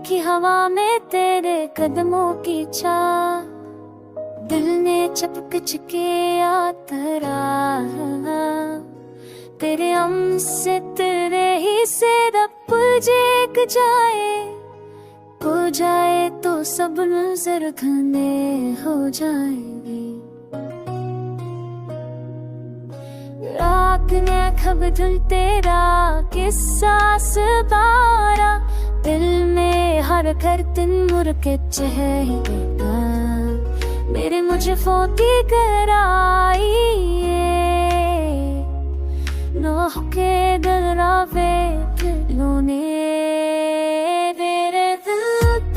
की हवा में तेरे कदमों की चाह, दिल ने चपक के आतरा, तेरे हम से तेरे ही से रब जेक जाए, हो जाए तो सब नजर घने हो जाएंगे। रात ने खब धुल तेरा किस्सा सबारा, दिल में हर घर दिन मुर के चहेगा, मेरे मुझे फोती कराइए नोह के दरावे लोने, मेरे दिल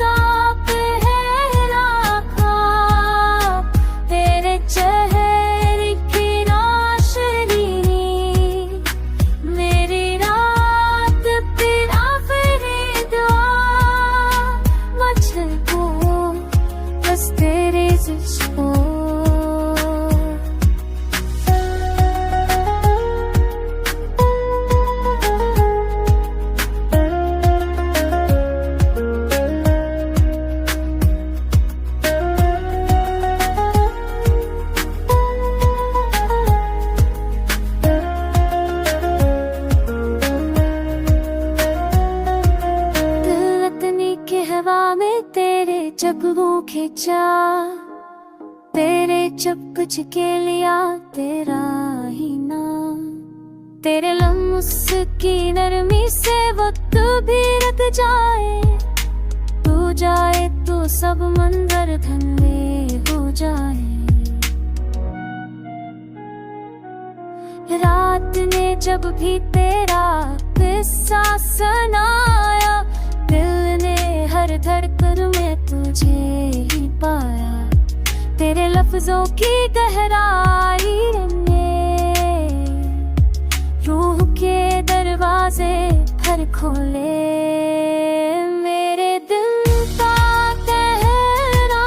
ताप है लाखा, तेरे चेहरे की रोशनी, मेरी रात फिर आखिरी दुआ, मुझे को बस तेरे जिस्मों। हवा में तेरे जगहों खींचा, तेरे चपच के लिया तेरा ही नाम, तेरे लम्स की नरमी से वक्त भी रख जाए, तू जाए तो सब मंजर धन्य हो जाए। रात ने जब भी तेरा किस्सा सुनाया, दिल ने हर धड़कन में तुझे ही पाया, तेरे लफ्जों की गहराई ने रूह के दरवाजे भर खोले, मेरे दिल का कहना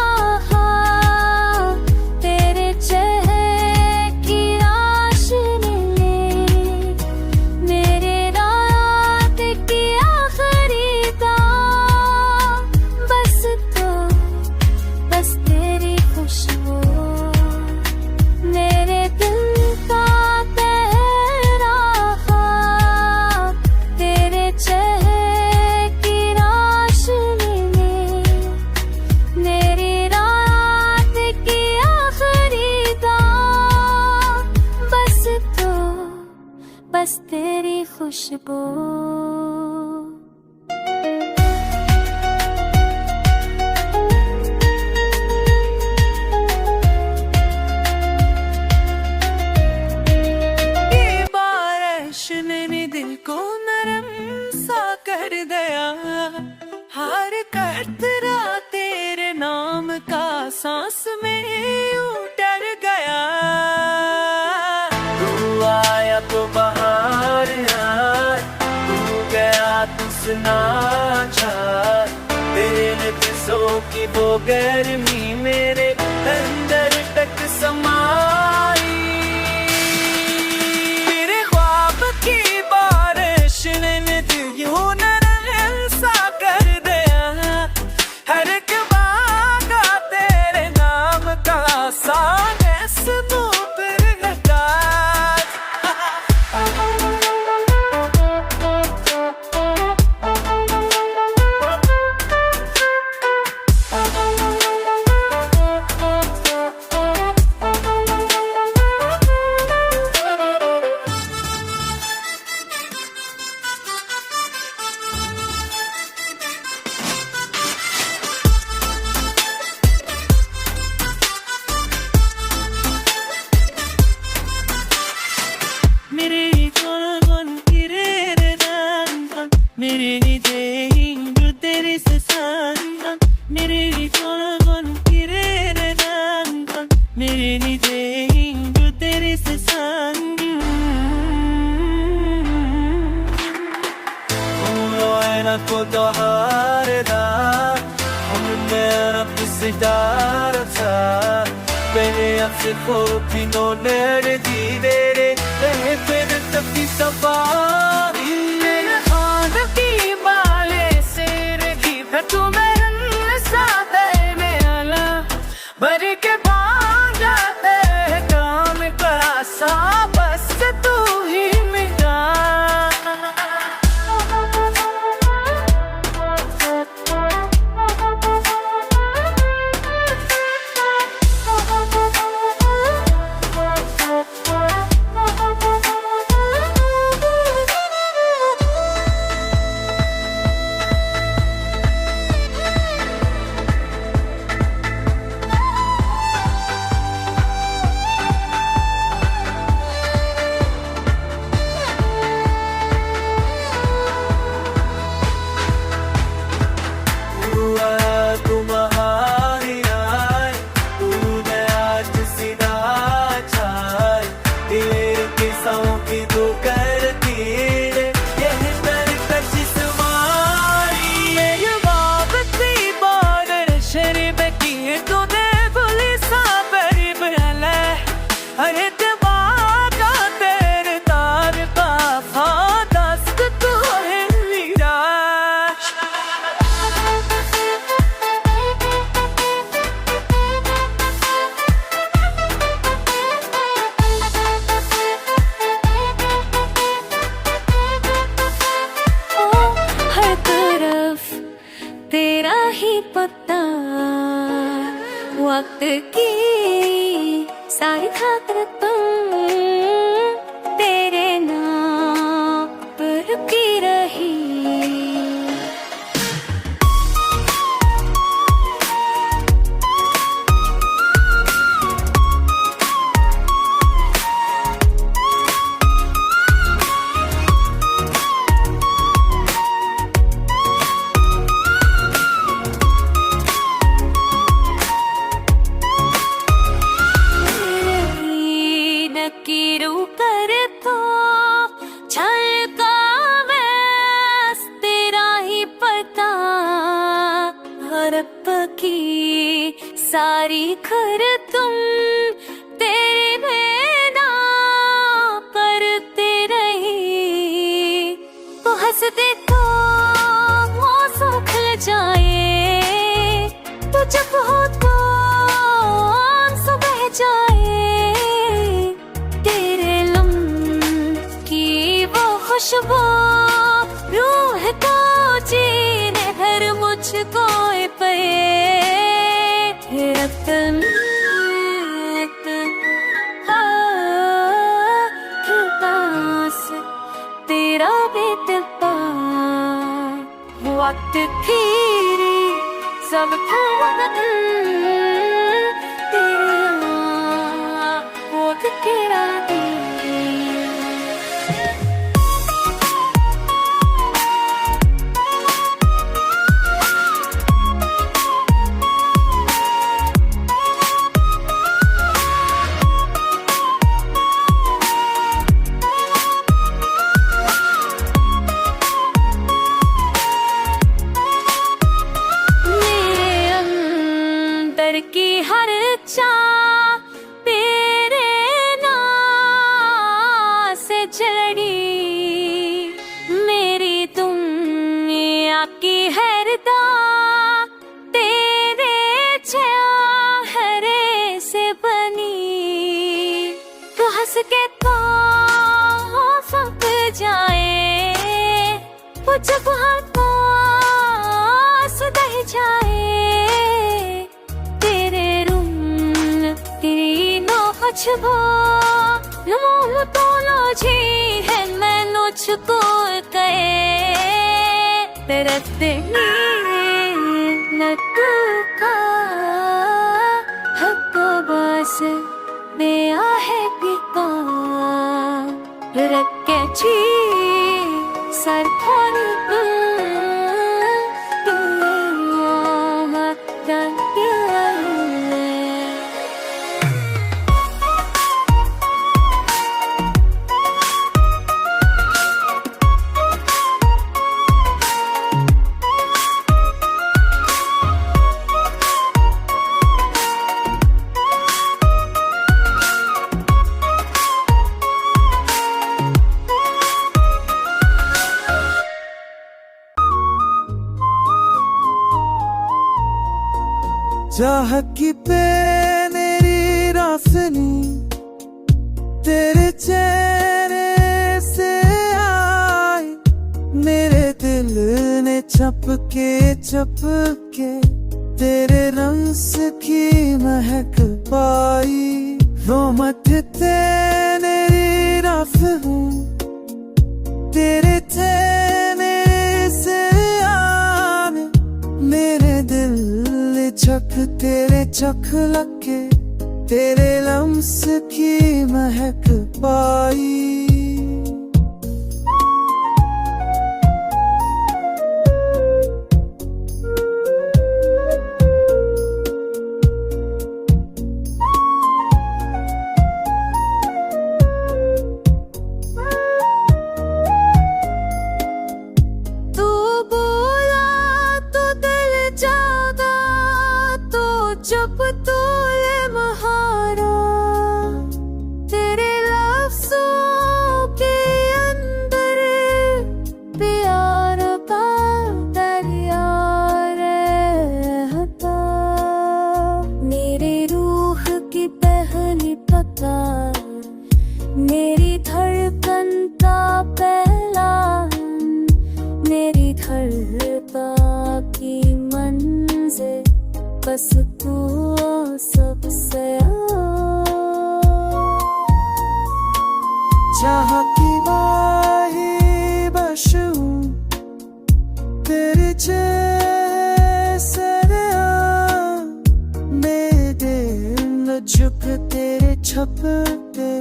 तेरे चेहरे की रोशनी ने, मेरे रात की आखिरी दां, बस तेरी खुशबू, मेरे दिल का तेरा ख्वाब, तेरे चेहरे की रोशनी ने, मेरी रात की आखिरी दां, बस तेरी खुशबू। दिल को नरम सा कर गया, हर कतरा तेरे नाम का सांस में उतर गया, तू आया तो बाहर आया, तू गया तो सुना छा, तेरे नफ्सों की वो गर्मी मेरे अंदर तक समाई, तुम्हें साथे में आला भर के भाग जाते काम करा सा बस तू ही मिटा तेरा ही पता वक्त की सारी खातिर तुम तेरे नाम पर रुकी रही की सारी खर तुम तेरे बिना करते रही तो हंसते तो मौसम खिल जाए तो जब हो तो सुबह जाए तेरे लम्ह की वो खुशबू रूह को जीने भर मुझको पे रतन तेरा बेतबा वक्त की सब तेरा वो तेरा की हर चाह तेरे नाम से जड़ी मेरी दुनिया की हरदा तेरे चेहरे से बनी तो हंस के तो सब जाए वो जब सुधर जाए छुपो लमोह तोलो जी है मैं मुझको कहे तरते न तू का हक बस दिया है पिता रख के छी सर पर चाह की पे मेरी रोशनी तेरे चेहरे से आई, मेरे दिल ने चपके तेरे रंस की महक पाई। वो मत तेरी रास हूँ तेरे चेहरे से आने, मेरे दिल तेरे चख लगे तेरे लम्स की महक पाई। तू बोला तो दिल जागा, तो जब तू ये महारा, तेरे लफ्ज़ों के अंदर प्यार का दरिया रहता। मेरी रूह की पहली पता, मेरी धड़कन का पहला, मेरी धड़का की मंज़िल बस तू सबसे चाह की माही बश हूँ तेरे जैसे मेरे न झुक तेरे छपके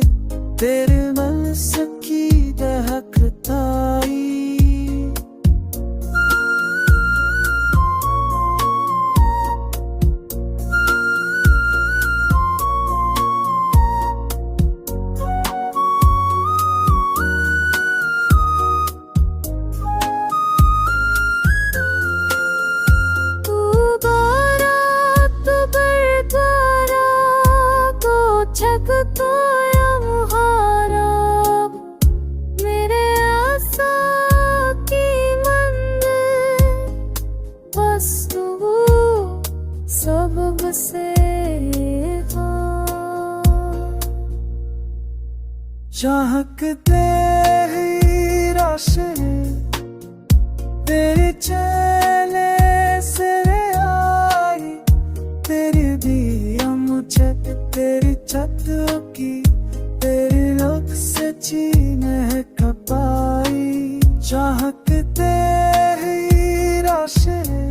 तेरे मन सकी दहकताई। छक तो या मुहारा, मेरे आसा की मंदिर बस तू सबसे चाहते ही रोशनी तेरे चेहरे से आई, तेरी दिया मुझे तेरी छतों की तेरे लोग सची महक पाई। चाहते ही रोशनी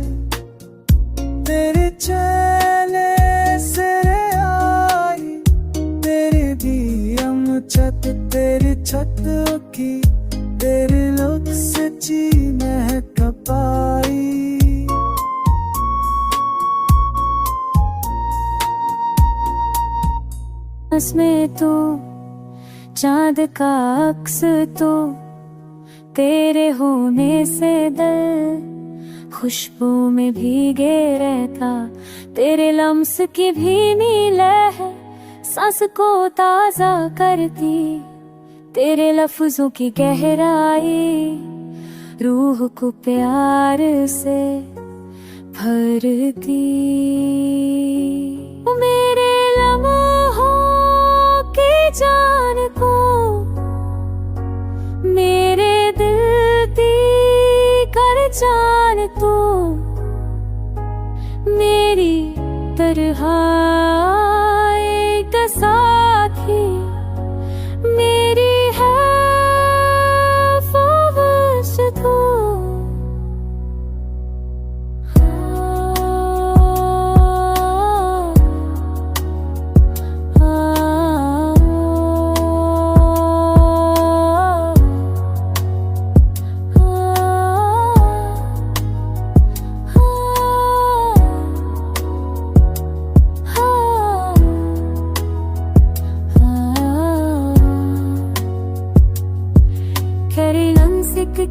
तेरे चेहरे से आई, तेरी दिया मुझे तेरी छतों की तेरे लोग सची महक पाई। में तू चांद का अक्स, तू तेरे होने से दिल खुशबू में भीगे रहता। तेरे लम्स की भीनी लहर सांस को ताजा करती, तेरे लफ्जों की गहराई रूह को प्यार से भरती। मेरे लम्हों की जान को मेरे दिल दी कर जान तू, मेरी तरह एक साथी मेरी है ख्वाहिश तू।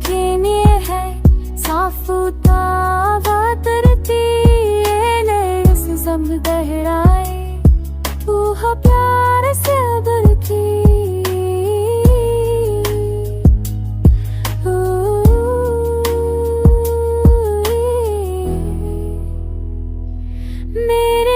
खेने है साफ तावा तरती सब गहराए, तू हो प्यार से उभरती। मेरे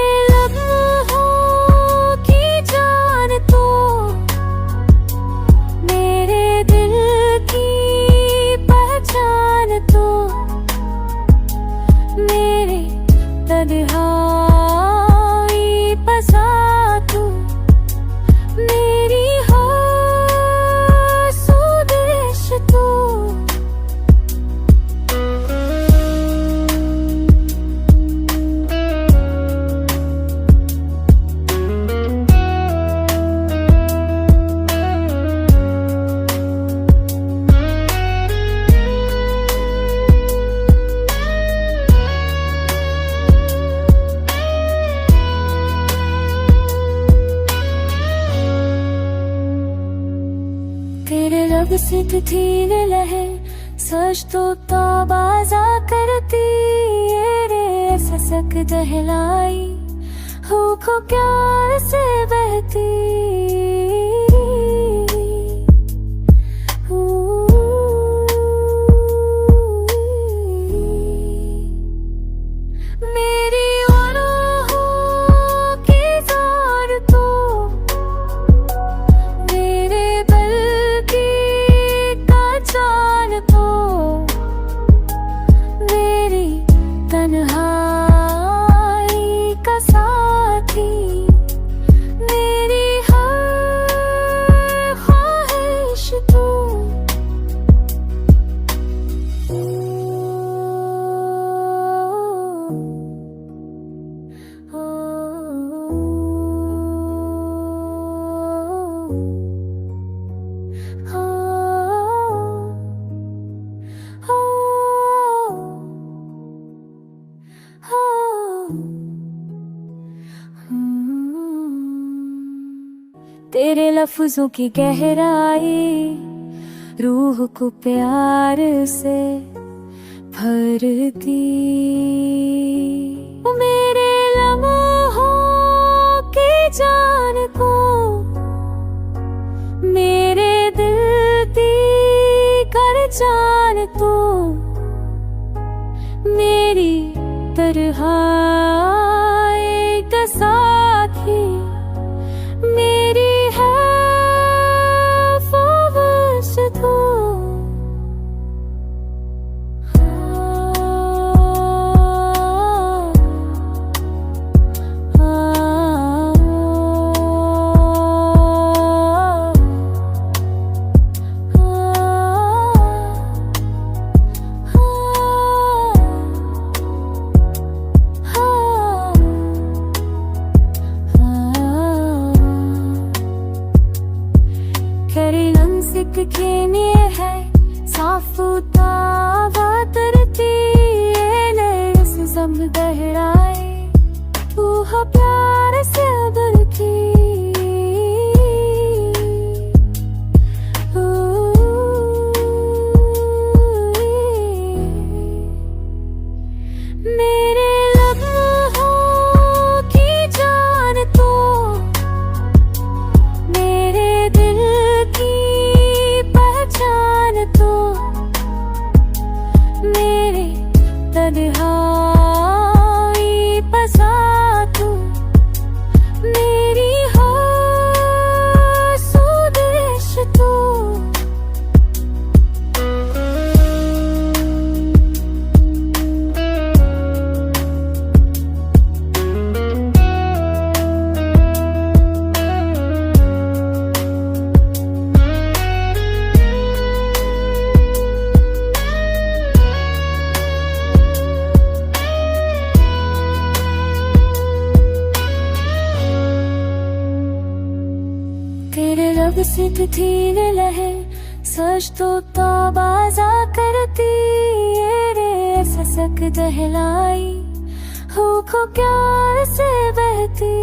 सिद्ध थी लहर, सच तो तौबाजा करती रे, ससक दहलाई हो को प्यार से बहती। मेरी तेरे लफ्जों की गहराई रूह को प्यार से भरती। मेरे लम्हों की जान को मेरे दिल दी कर जान तो मेरी तरह एक साथी मेरी है फ़वश तू। खेने है साफ तावा तरती सब गहराए रूह प्यार से बरती। मेरे लम्हों की जान तो मेरे दिल की पहचान तो मेरे तन्हाई बसा तू मेरी हो स्वदेश तू। तेरे रब सिद्ध थी लहर, सच तो तौबाजा करती रे, ससक दहलाई हो को प्यार से बहती।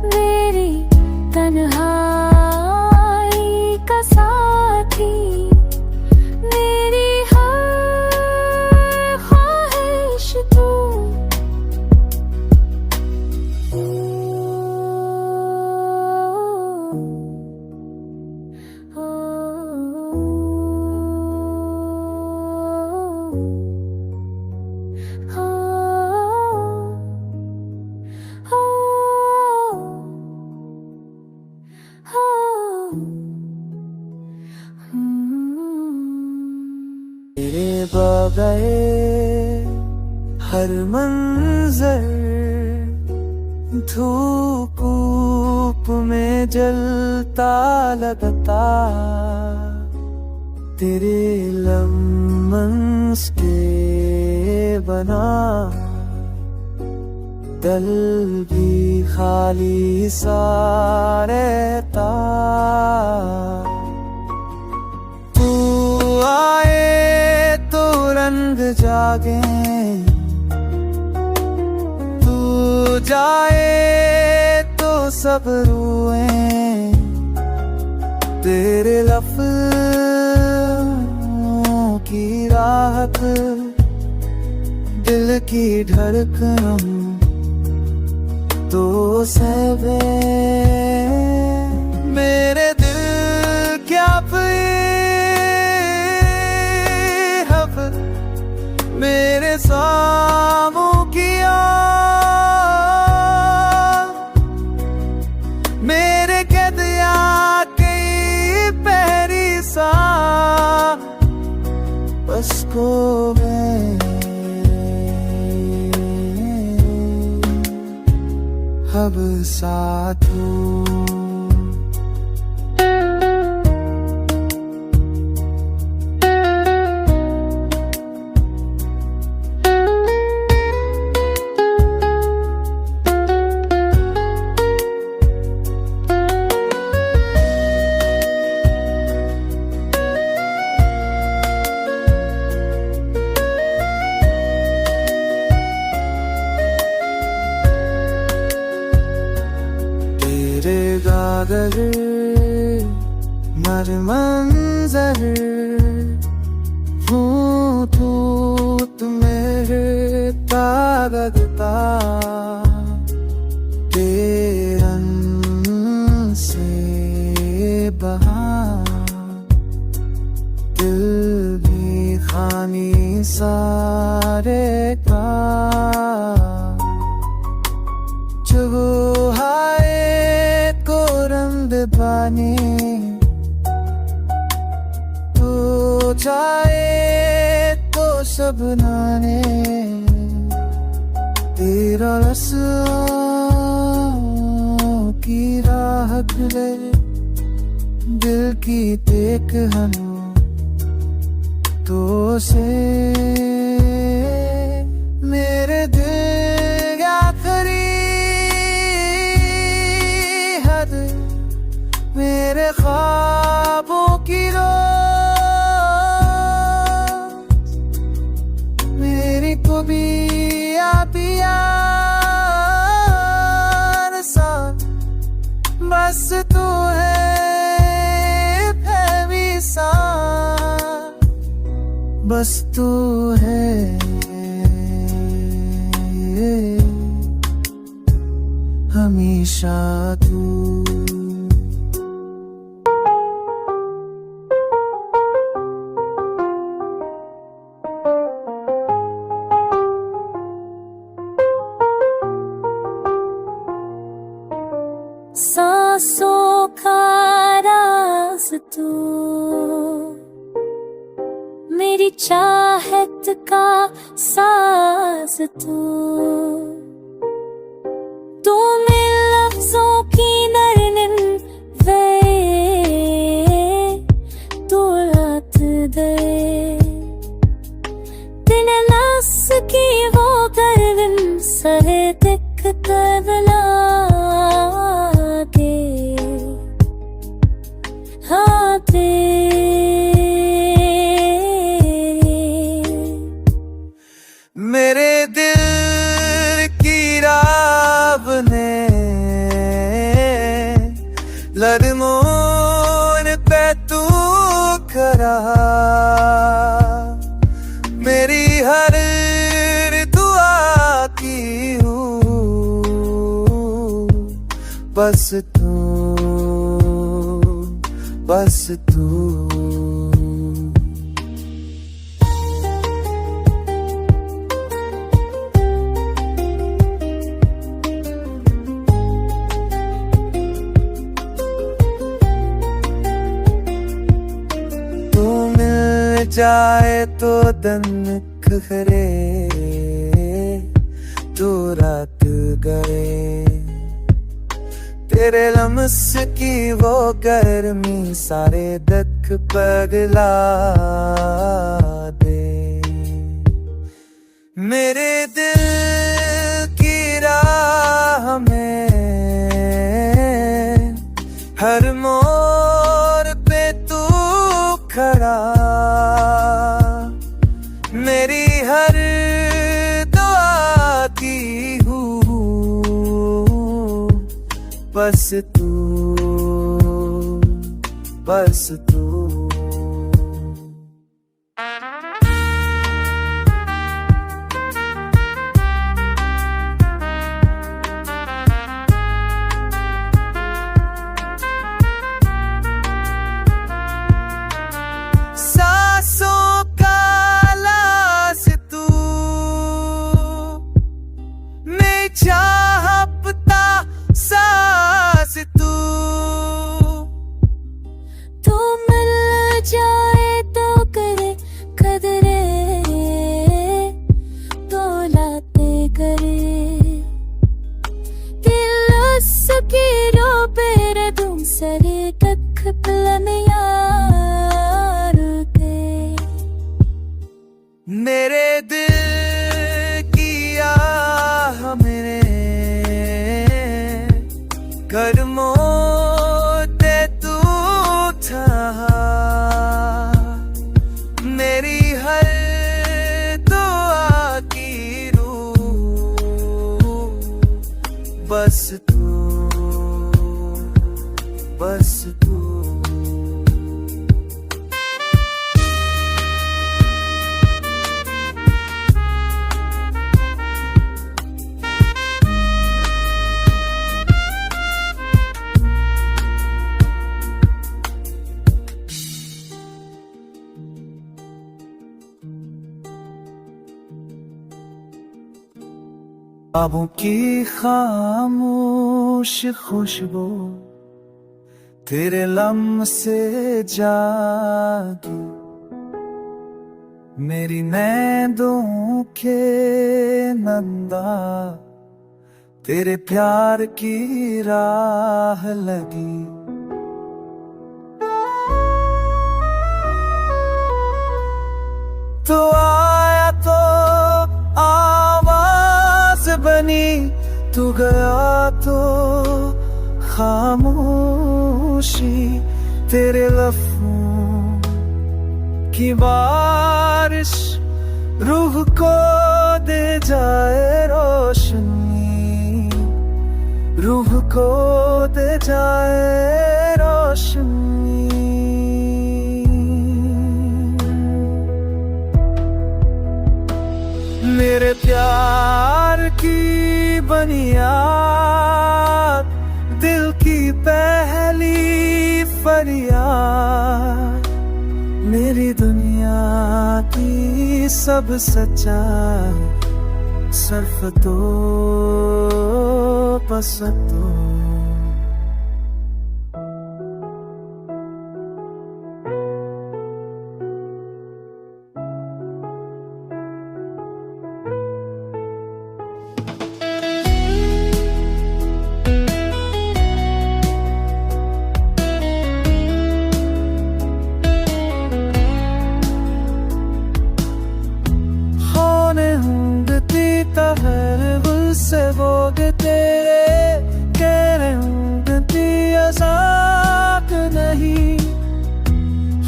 मेरी तन्हाई का साथी मेरी हर ख्वाहिश तू। तेरे बगैर हर मंजर धूप में जलता लगता, तेरे लम्स के बना दिल भी खाली सा रहता। तू आए तो रंग जागे, तू जाए तो सब रोएं। तेरे लफ्ज़ों की राहत दिल की धड़कनों तो सहवे। मेरे दिल क्या अब मेरे सामों किया, मेरे कदया कई पहरी सा बस को मैं अब साथ हूँ। तेरे कागज मर मंजर हूँ तू मेरे कागजता। तेरन से बहा दिल भी खानी सारे का। जब पानी तो जाए तो सब नाने। तेरा रस्सों की राह खुले दिल की देख हम तो से। मेरे दिल आखिरी मेरे ख्वाबों की रोज मेरी को भी पिया सा बस तू है फहमी सा बस तू है हमेशा तू। सांसों का राज तू, मेरी चाहत का साज तू। तू मेरे लफ्जों की नरनिन वे तू रात दे। तेरे नस की वो गर्दन सहे दिख करला मेरे दिल की राब ने लदमोन पे तू करा। मेरी हर दुआ की हूँ बस तू बस तू। जाए तो दिन खरे तो रात गए। तेरे लम्स की वो गर्मी सारे दुख पगला दे। मेरे दिल की राह मेरी हर दुआ की हूँ बस तू, बस तू। सांसों का लास तू, मैं चाहता सांस तू। तू मिल जाए तो करे कदरे, दौलते करे दिल उसकी रो पेर तुम सरे कख पलन यार के। मेरे दिल की आह मेरे कदमों ते तू था, मेरी हर दुआ की रूह बस तू, बस तू। ख्वाबों की खामोश खुशबू तेरे लम्ह से जागी, मेरी नैनों के नंदा तेरे प्यार की राह लगी। तो आया तो आवाज बनी, तू गया तो खामोशी, तेरे लफ्ज़ों की बारिश रूह को दे जाए रोशनी, रूह को दे जाए रोशनी। मेरे प्यार की बुनियाद, दिल की पहली फरियाद, मेरी दुनिया की सब सच्चाई, सर्फ तो बस तो। से बोग तेरे कह रंगती अज़ाक नहीं,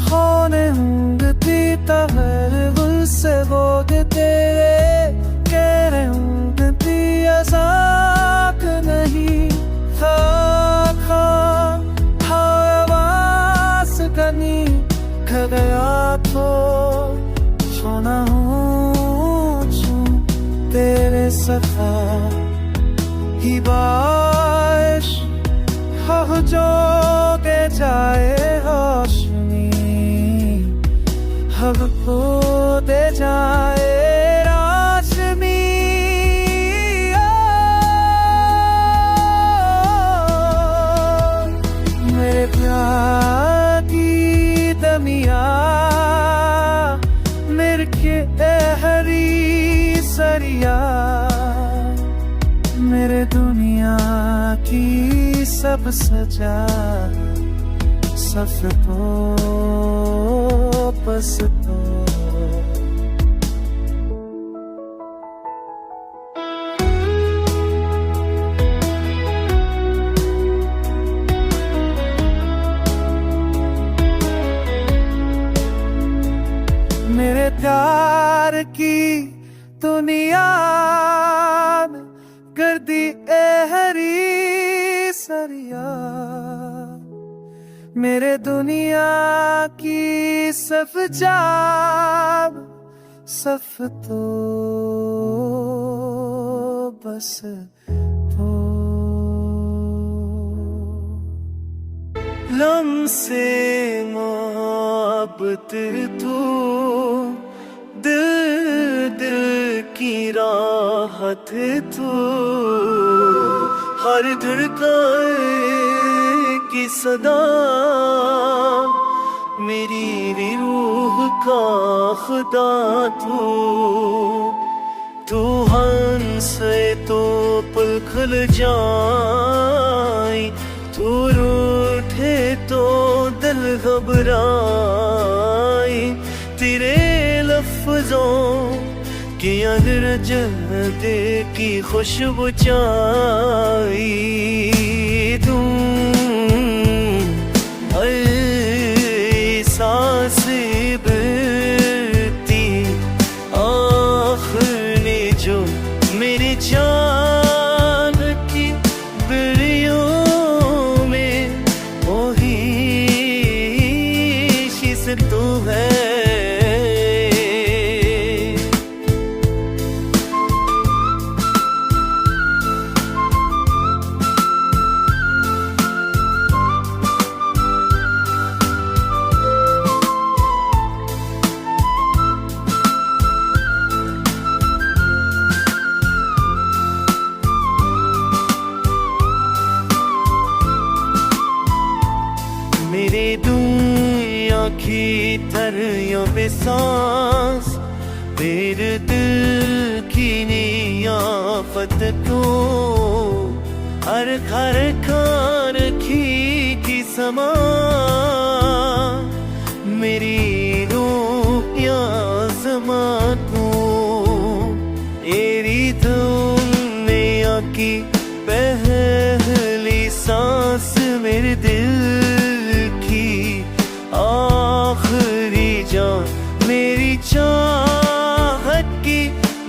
होने होंगती तहर गुल से बोग तेरे कह रंगती अज़ाक नहीं। था आवाज़ गनी खा गया तो सोना तेरे सखा ही बाश हो जो के जाए रोशनी, हब को दे जाए रोशनी। मेरे प्यार की दमिया मेरे के हरी सरिया, मेरे दुनिया की सब सजा, सफ तो बस तो। मेरे प्यार प्यार की दुनिया में कर दी हरी सरिया। मेरे दुनिया की सफ जाब सफ तो बस तो लम्से मोहब्बत तू दिल दिल की राहत तू हर धड़कन की सदा मेरी रूह का खुदा तू हंसे तो पल खुल जाए तू रूठे तो दिल घबराए तेरे लफ्जों के अंदर जन्नते की खुशबू चाई तू सांस बरती आखिरी जो मेरी जान की बरियों में वही शीश तू है। मेरे दुनिया की थरियों पे सांस मेरे दिल की नियाफत को हर घर खान की समा मेरी दुनिया समा तू मेरी दुनिया की पहली सांस मेरे दिल आखिरी जान मेरी चाहत की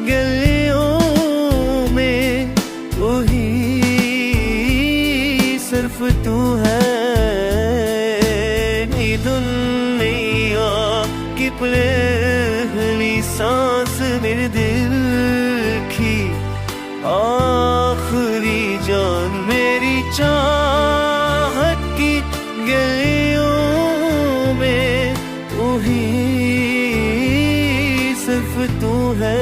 गलियों में तू ही सिर्फ तू है। दुनिया की पहली सांस मेरे दिल की आखिरी जान मेरी चाहत की गलियों तू ही सिर्फ तू है।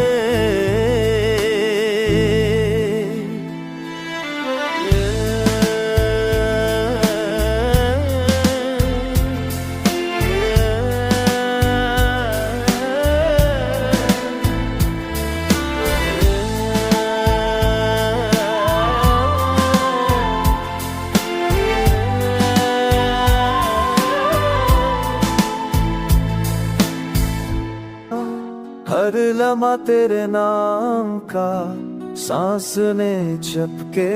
हर लम्हा तेरे नाम का सांस ने छपके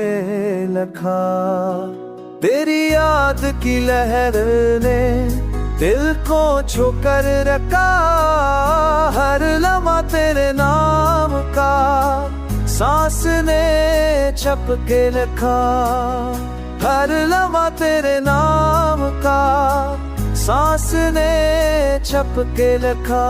लखा तेरी याद की लहर ने दिल को छूकर रखा। हर लम्हा तेरे नाम का सांस ने छपके लखा हर लम्हा तेरे नाम का सांस ने छपके लखा।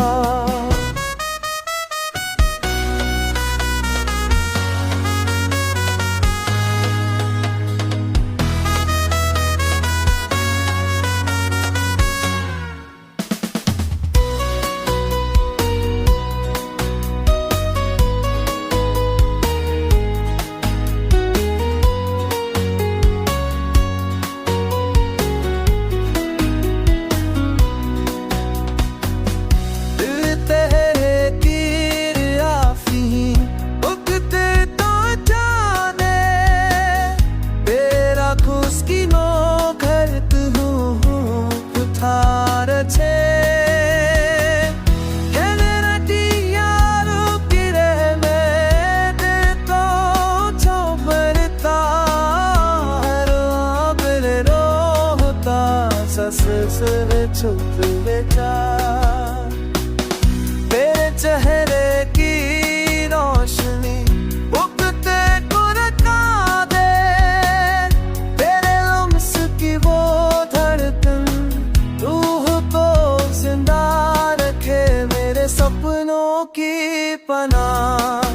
पनाह,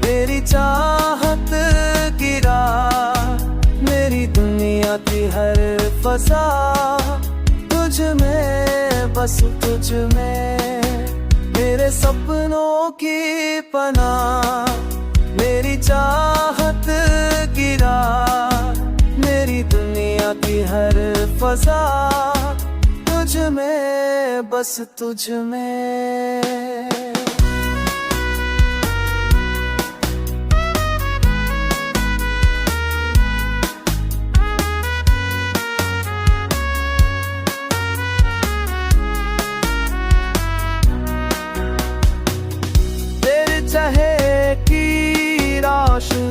मेरी चाहत गिरा, मेरी दुनिया की हर फसा तुझ में, बस तुझ में। मेरे सपनों की पनाह, मेरी चाहत गिरा, मेरी दुनिया की हर फसा तुझ में, बस तुझ में। चाहे की राशि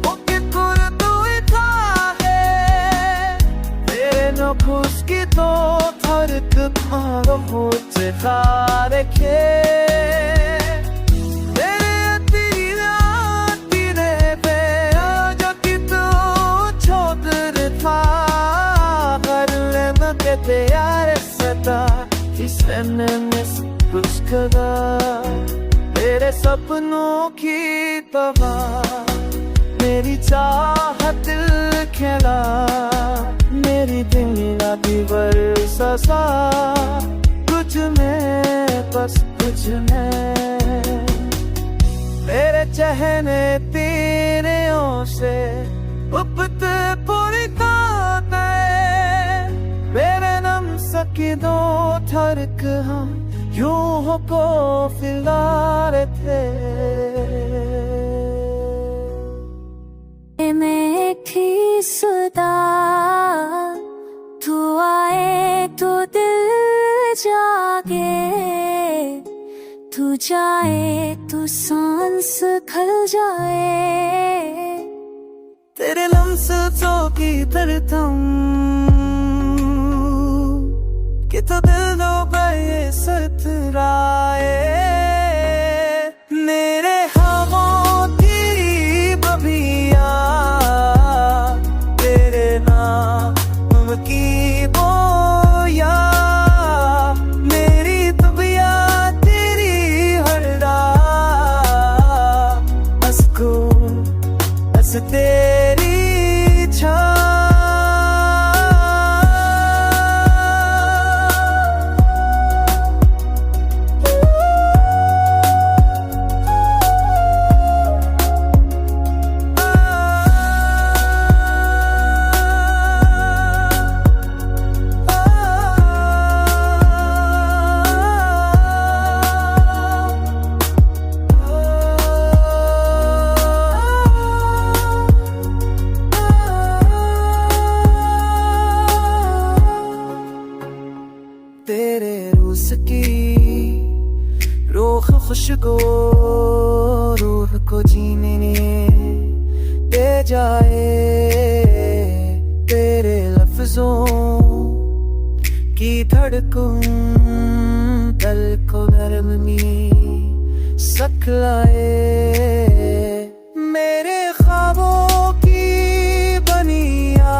वो कितुर तू था है, तेरे नखुश की तो थरक मारो होते रखे, तेरे तीरे पे जो कि तू छोड़ था, कर लेना के प्यार सदा इसने मिस कुछ कदा। तेरे सपनों की तबाह, मेरी चाहत दिल खेला, मेरी दुनिया की बरसा तुझ में, बस तुझ में। तेरे चहने तेरेओं से उपत पूरी ताते, मेरे नम सकी दो थरक हम यूं को फिलहाल थे। मैं थी सुदा, तू आए तो दिल जागे, तू जाए तो सांस खल जाए, तेरे लम्हों की तरतम कि तो दिल दो पे सतराए, मेरे हवाओं की बबिया, तेरे नाम की बोया, मेरी तबिया तेरी हर रात, हंसको हंस तेरी छा। तेरे रूस की रूह खुशको, रूह को जीने दे जाए, तेरे लफ्जों की धड़कन दिल को नरमी सकलाए, मेरे ख्वाबों की बनिया,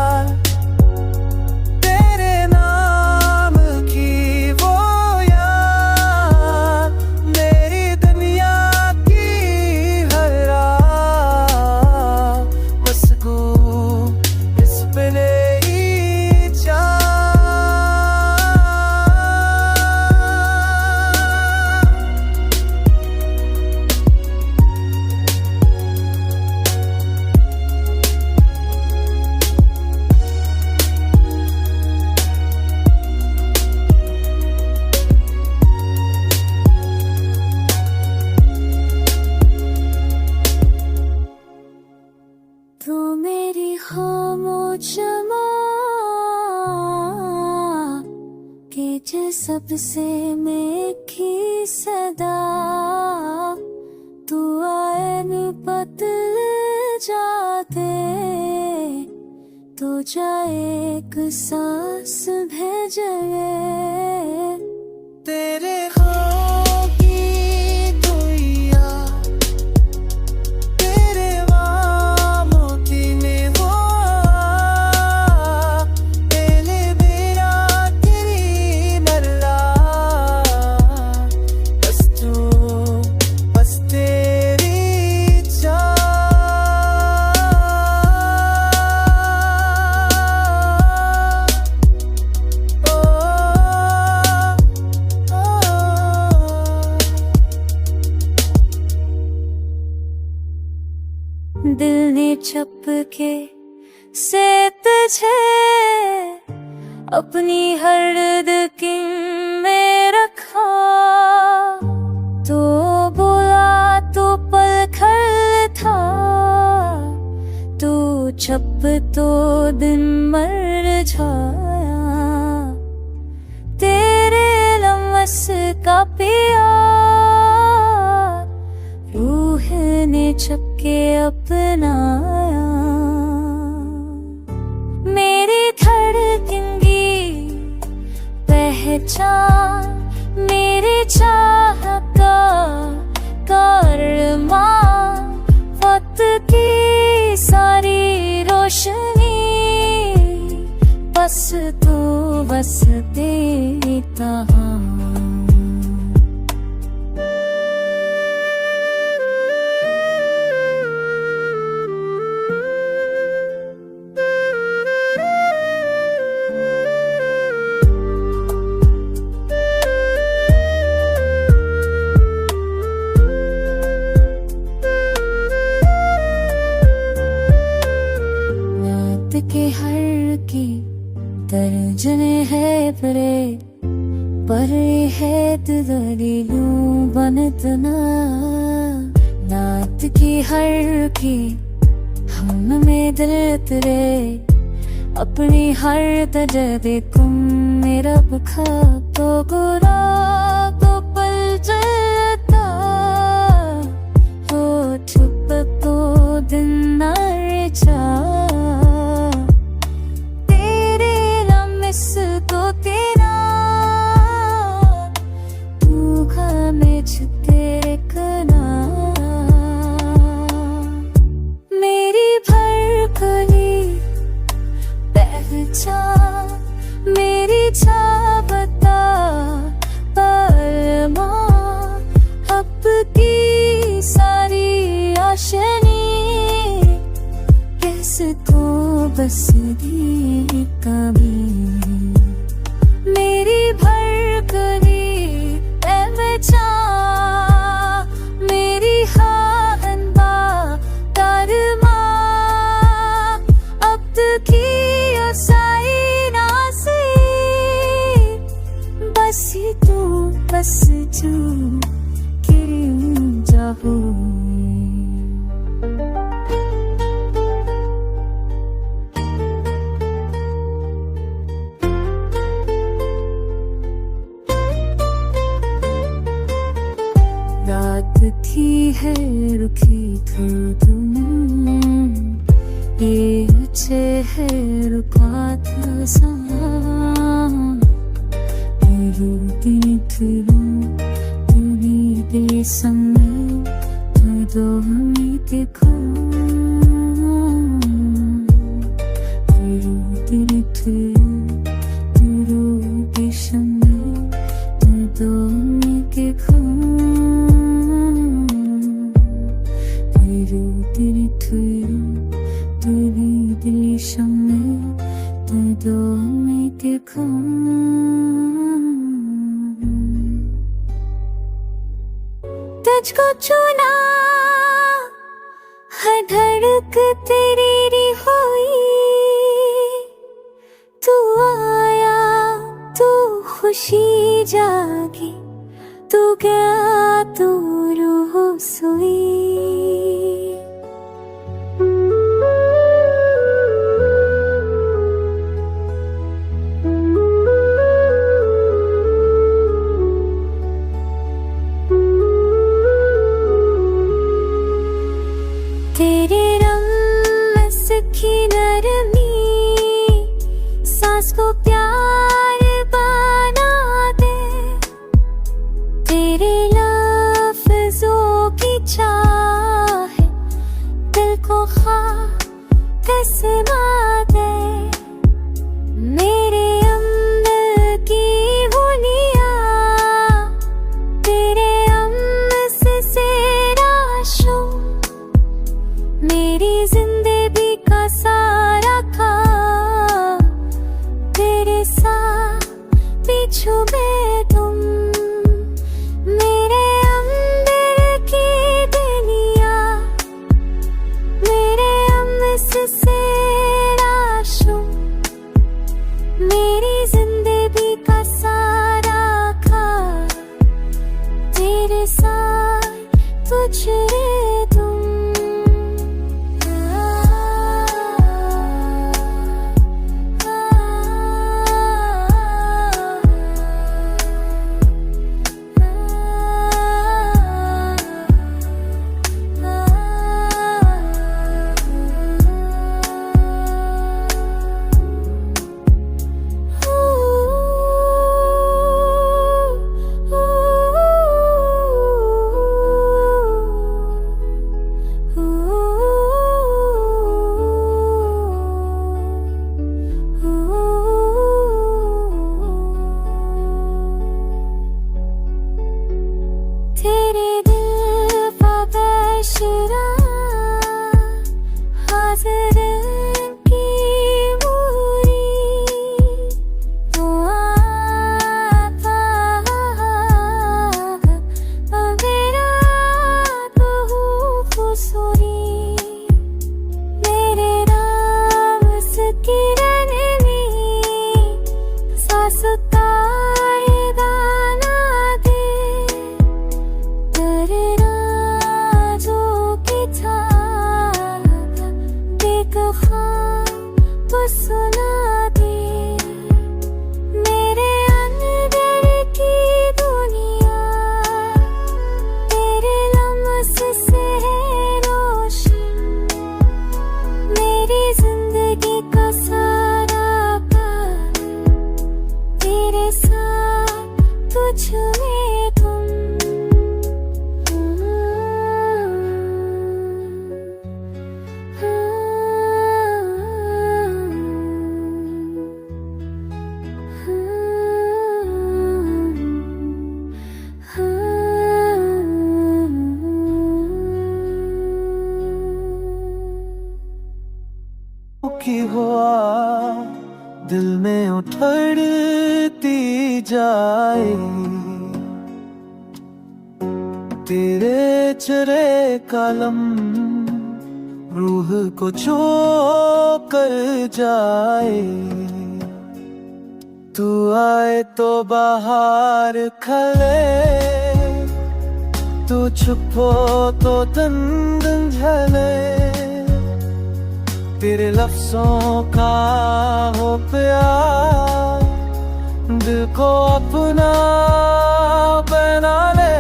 सबसे मीठी सदा, तू आयन बदल जाते, तो जाए एक सांस भेजे, तेरे ख्वाब की दुनिया, तेरे मोती में वो पहले मेरा तेरी नल्ला, बस तू दिल ने चपके से तुझे अपनी हर दिल में रखा। तो बोला तो पल था, तू छप तो दिन मर जाया। तेरे लम्स का पिया रूह ने छपके अपनाया। मेरी धड़कन की पहचान, मेरी चाह का कारमान, वक्त की सारी रोशनी बस तू बस देता। के हर की तर्जने है परे, पर है दलीलू बनतना। नात की हर की हम में दिल तेरे, अपनी हर तजदे कुम मेरा बखा। तो गुरा तो पल जलता हो, छुप तो दिन न रिचा। तो तेरा तू खामिज तेरे कना। मेरी भड़कली पहचान, मेरी चाह बता परमा। अब की सारी आशनी कैसे तो बस दी कभी। मेरी भड़कली पहचान, मेरी हानबा तारमा। अब की ओसाई नासी बस तू किरिम जाहू। रात थी है रुखी तुम, ये अच्छे है रुका था सान। रूती थरू तेरी बेसंग तो हमें देखो। रूती थरू बेसंग तो हमें देखो। तुझको चुना हर धड़क तेरी हुई। तू आया तू खुशी जागी, तू गया तू रूह सोई। तेरे रम्स की नरमी सांस को प्यार बना दे। तेरे लफ्जों की चाह दिल को कसमा दे। मेरे अम्ल की बोलियां तेरे अम्स से राशो। मेरी जिंदगी का सारा खा तेरे तुम। तेरे दिल का बेशरा हाजिर की मूरी तो आता मेरा बहु खुसूरी मेरे नाम से किरण में सास तारे दाना दे करना जो कि था देख ख्वाब सुना दे मेरे अंदर की दुनिया तेरे लम्स से है रोशन मेरी जिंदगी का सारा प्यार तेरे साथ तुझ में तुम। की हुआ दिल में उठड़ती जाए तेरे चरे कलम रूह को छू कर जाए तू आए तो बाहर खले तू छुपो तो दंदन झले तेरे लफ्जों का हो प्यार दिल को अपना बना ले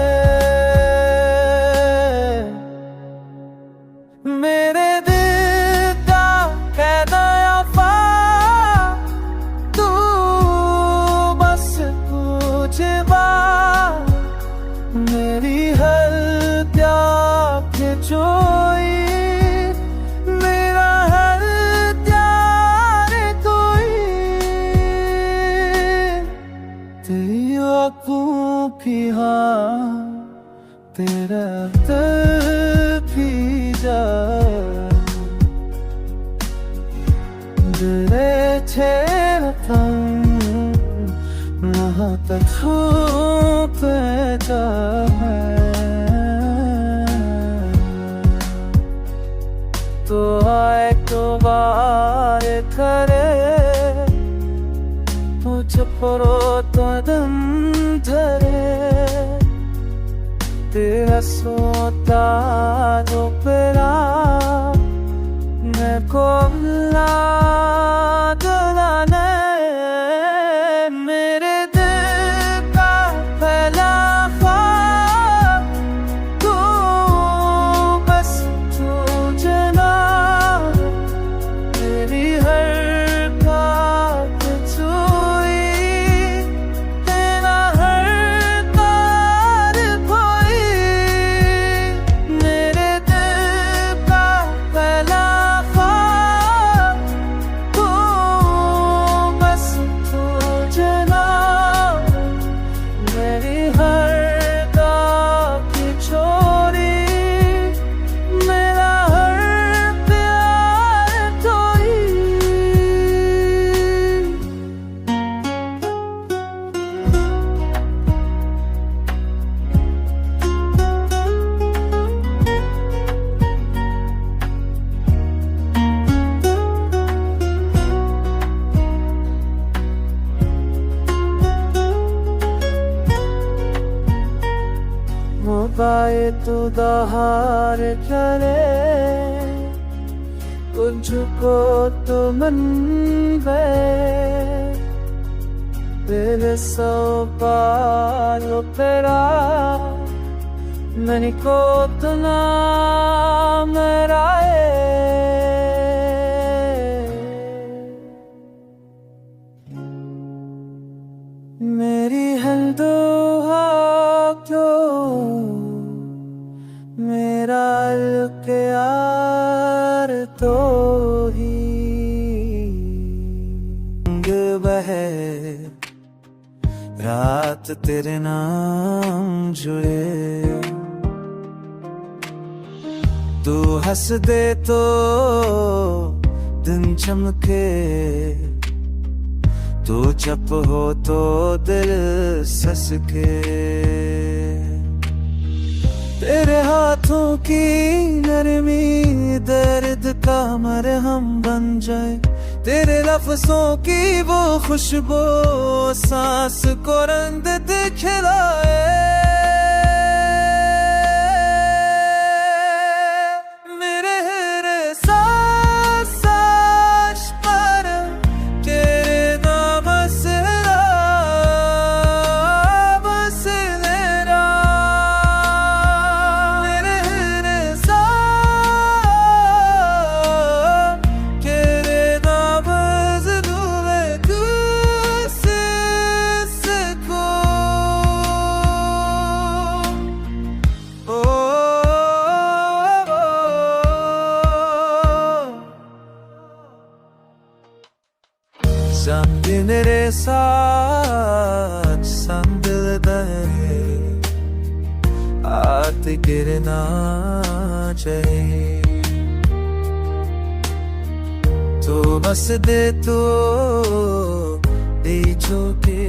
मेरे दिल का कैदा तू बस पूछे बात मेरी हर त्याग के चोई की हाँ तेरा दर्द भी जा दिले छेड़तम यहाँ तक छूट जा तो आए तो बार करे चुपरो तो दम धरे तेरा सोता जो पेरा मैं को दिलाने मेरे दिल का पहला ख्वाब तू बस तू जना मेरी हर खुदाहार करे तुझको तो मन गए तेरे सौ पारो तेरा मैंने को तो नाम राए मेरी हल्दोहा क्यों मेरा के यार तो ही बहे रात तेरे नाम जुड़े तू हंस दे तो दिन चमके तू चुप हो तो दिल ससके तेरे हाथों की नरमी दर्द का मरहम बन जाए तेरे लफ्जों की वो खुशबू सांस को रंग दिखलाए Sandinere saat sandil dahe aat girna chahe to bas de to dicho ke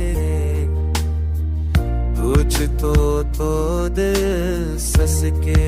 kuch to dil saske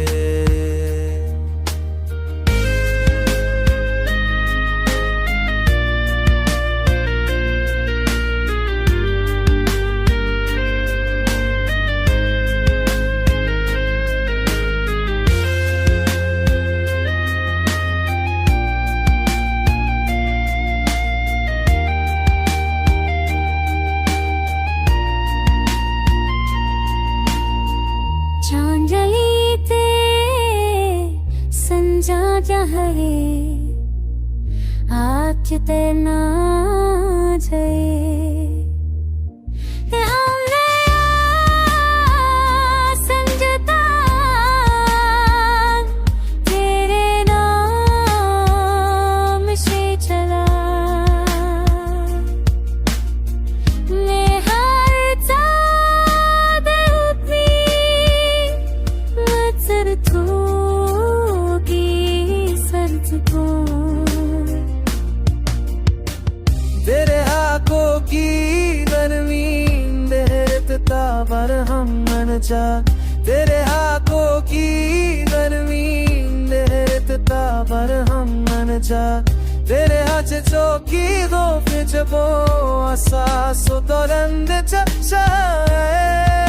जहरे आज तेना जाए संजता तेरे नाम से चला मैं हर ज़्यादा उतनी नजर तू तेरे आंखों की नरमी देता पर हम मन जा तेरे आंखों की नरमी देता पर हम मन जा तेरे हाथ चौकी दो फिर जबो आसा सो तो रंद चाहे